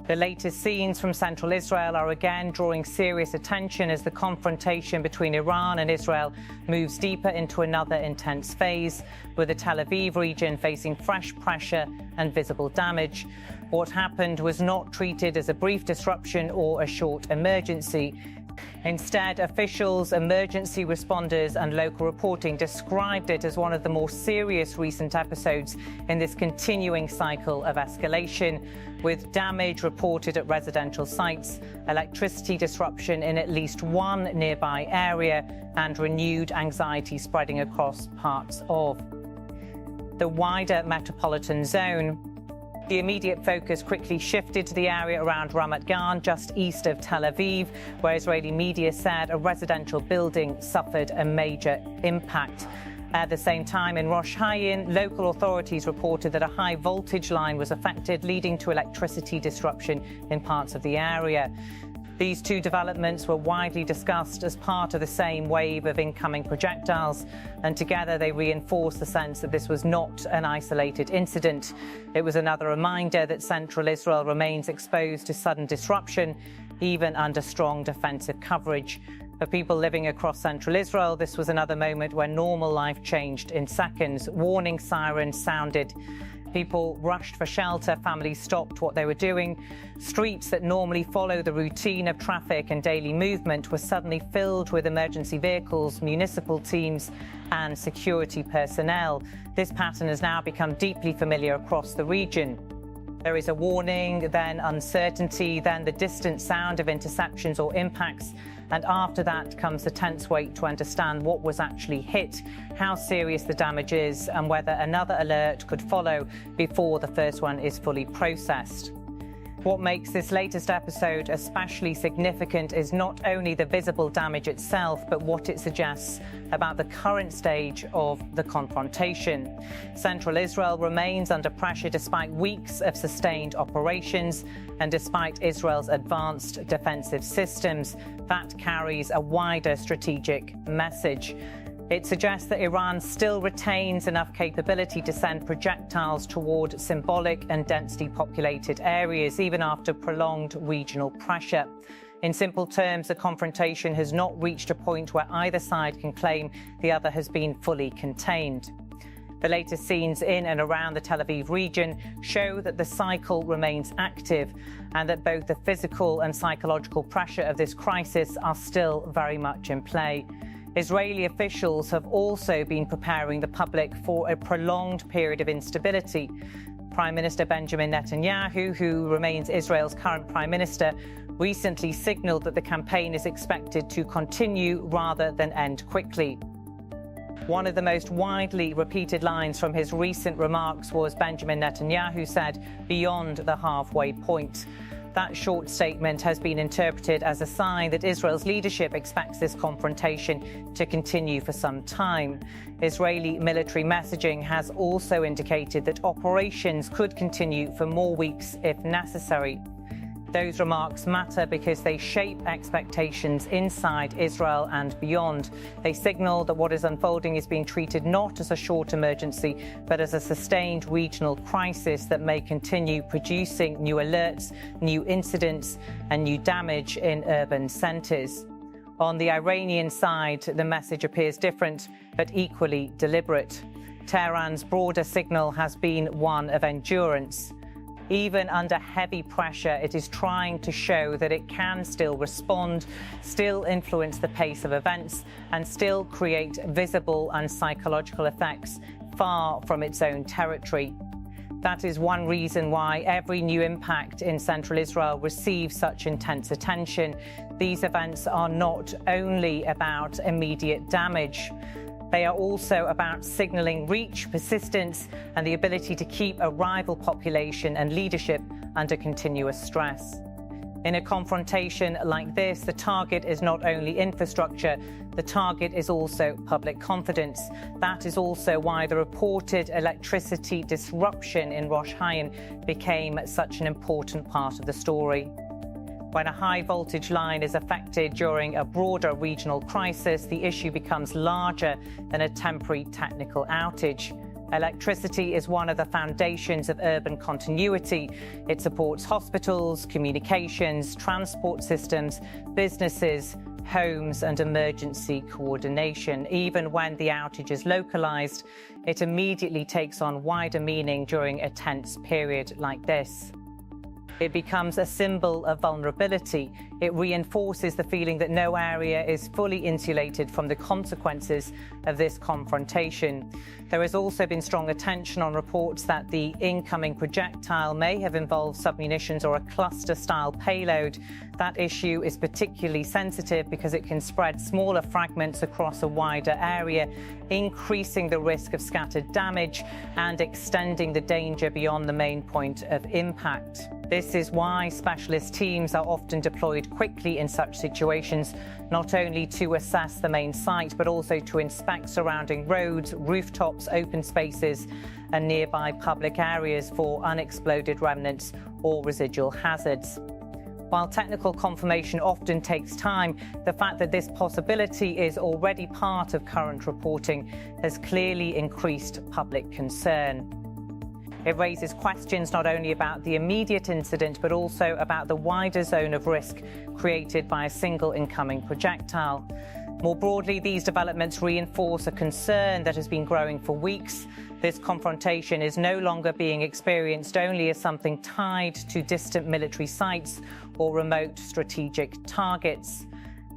The latest scenes from central Israel are again drawing serious attention as the confrontation between Iran and Israel moves deeper into another intense phase, with the Tel Aviv region facing fresh pressure and visible damage. What happened was not treated as a brief disruption or a short emergency. Instead, officials, emergency responders and local reporting described it as one of the more serious recent episodes in this continuing cycle of escalation, with damage reported at residential sites, electricity disruption in at least one nearby area, and renewed anxiety spreading across parts of the wider metropolitan zone. The immediate focus quickly shifted to the area around Ramat Gan, just east of Tel Aviv, where Israeli media said a residential building suffered a major impact. At the same time, in Rosh Hashanah, local authorities reported that a high voltage line was affected, leading to electricity disruption in parts of the area. These two developments were widely discussed as part of the same wave of incoming projectiles, and together they reinforced the sense that this was not an isolated incident. It was another reminder that central Israel remains exposed to sudden disruption, even under strong defensive coverage. For people living across central Israel, this was another moment where normal life changed in seconds. Warning sirens sounded. People rushed for shelter, families stopped what they were doing. Streets that normally follow the routine of traffic and daily movement were suddenly filled with emergency vehicles, municipal teams and security personnel. This pattern has now become deeply familiar across the region. There is a warning, then uncertainty, then the distant sound of interceptions or impacts, and after that comes the tense wait to understand what was actually hit, how serious the damage is, and whether another alert could follow before the first one is fully processed. What makes this latest episode especially significant is not only the visible damage itself, but what it suggests about the current stage of the confrontation. Central Israel remains under pressure despite weeks of sustained operations and despite Israel's advanced defensive systems. That carries a wider strategic message. It suggests that Iran still retains enough capability to send projectiles toward symbolic and densely populated areas, even after prolonged regional pressure. In simple terms, the confrontation has not reached a point where either side can claim the other has been fully contained. The latest scenes in and around the Tel Aviv region show that the cycle remains active and that both the physical and psychological pressure of this crisis are still very much in play. Israeli officials have also been preparing the public for a prolonged period of instability. Prime Minister Benjamin Netanyahu, who remains Israel's current prime minister, recently signalled that the campaign is expected to continue rather than end quickly. One of the most widely repeated lines from his recent remarks was Benjamin Netanyahu said, "beyond the halfway point." That short statement has been interpreted as a sign that Israel's leadership expects this confrontation to continue for some time. Israeli military messaging has also indicated that operations could continue for more weeks if necessary. Those remarks matter because they shape expectations inside Israel and beyond. They signal that what is unfolding is being treated not as a short emergency, but as a sustained regional crisis that may continue producing new alerts, new incidents, and new damage in urban centres. On the Iranian side, the message appears different, but equally deliberate. Tehran's broader signal has been one of endurance. Even under heavy pressure, it is trying to show that it can still respond, still influence the pace of events, and still create visible and psychological effects far from its own territory. That is one reason why every new impact in central Israel receives such intense attention. These events are not only about immediate damage. They are also about signalling reach, persistence, and the ability to keep a rival population and leadership under continuous stress. In a confrontation like this, the target is not only infrastructure, the target is also public confidence. That is also why the reported electricity disruption in Rosh Hashanah became such an important part of the story. When a high-voltage line is affected during a broader regional crisis, the issue becomes larger than a temporary technical outage. Electricity is one of the foundations of urban continuity. It supports hospitals, communications, transport systems, businesses, homes and emergency coordination. Even when the outage is localized, it immediately takes on wider meaning during a tense period like this. It becomes a symbol of vulnerability. It reinforces the feeling that no area is fully insulated from the consequences of this confrontation. There has also been strong attention on reports that the incoming projectile may have involved submunitions or a cluster-style payload. That issue is particularly sensitive because it can spread smaller fragments across a wider area, increasing the risk of scattered damage and extending the danger beyond the main point of impact. This is why specialist teams are often deployed quickly in such situations, not only to assess the main site, but also to inspect surrounding roads, rooftops, open spaces, and nearby public areas for unexploded remnants or residual hazards. While technical confirmation often takes time, the fact that this possibility is already part of current reporting has clearly increased public concern. It raises questions not only about the immediate incident, but also about the wider zone of risk created by a single incoming projectile. More broadly, these developments reinforce a concern that has been growing for weeks. This confrontation is no longer being experienced only as something tied to distant military sites or remote strategic targets.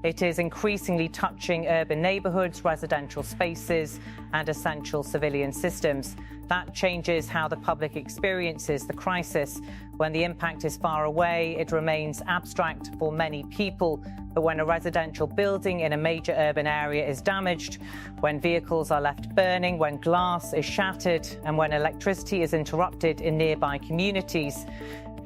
It is increasingly touching urban neighbourhoods, residential spaces, and essential civilian systems. That changes how the public experiences the crisis. When the impact is far away, it remains abstract for many people. But when a residential building in a major urban area is damaged, when vehicles are left burning, when glass is shattered, and when electricity is interrupted in nearby communities,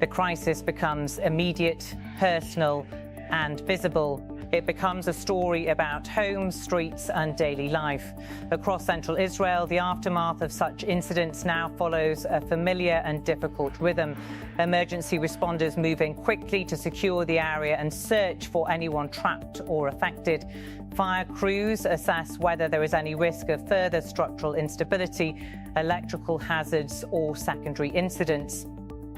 the crisis becomes immediate, personal, and visible. It becomes a story about homes, streets, and daily life. Across central Israel, the aftermath of such incidents now follows a familiar and difficult rhythm. Emergency responders moving quickly to secure the area and search for anyone trapped or affected. Fire crews assess whether there is any risk of further structural instability, electrical hazards, or secondary incidents.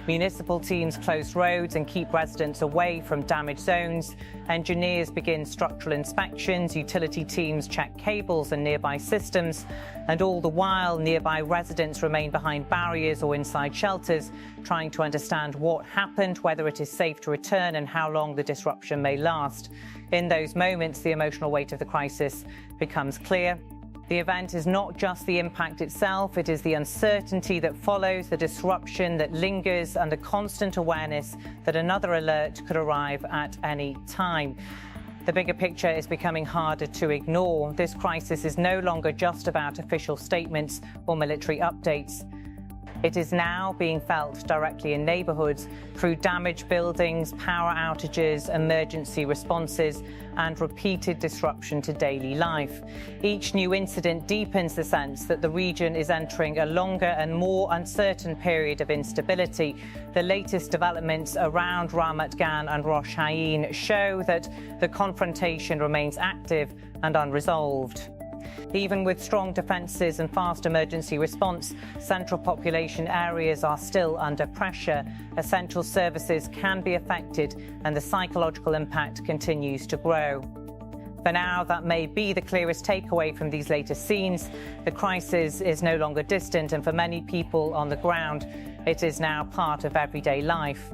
Municipal teams close roads and keep residents away from damaged zones. Engineers begin structural inspections. Utility teams check cables and nearby systems. And all the while, nearby residents remain behind barriers or inside shelters, trying to understand what happened, whether it is safe to return, and how long the disruption may last. In those moments, the emotional weight of the crisis becomes clear. The event is not just the impact itself, it is the uncertainty that follows, the disruption that lingers, and the constant awareness that another alert could arrive at any time. The bigger picture is becoming harder to ignore. This crisis is no longer just about official statements or military updates. It is now being felt directly in neighbourhoods through damaged buildings, power outages, emergency responses, and repeated disruption to daily life. Each new incident deepens the sense that the region is entering a longer and more uncertain period of instability. The latest developments around Ramat Gan and Rosh Hain show that the confrontation remains active and unresolved. Even with strong defences and fast emergency response, central population areas are still under pressure. Essential services can be affected, and the psychological impact continues to grow. For now, that may be the clearest takeaway from these latest scenes. The crisis is no longer distant, and for many people on the ground, it is now part of everyday life.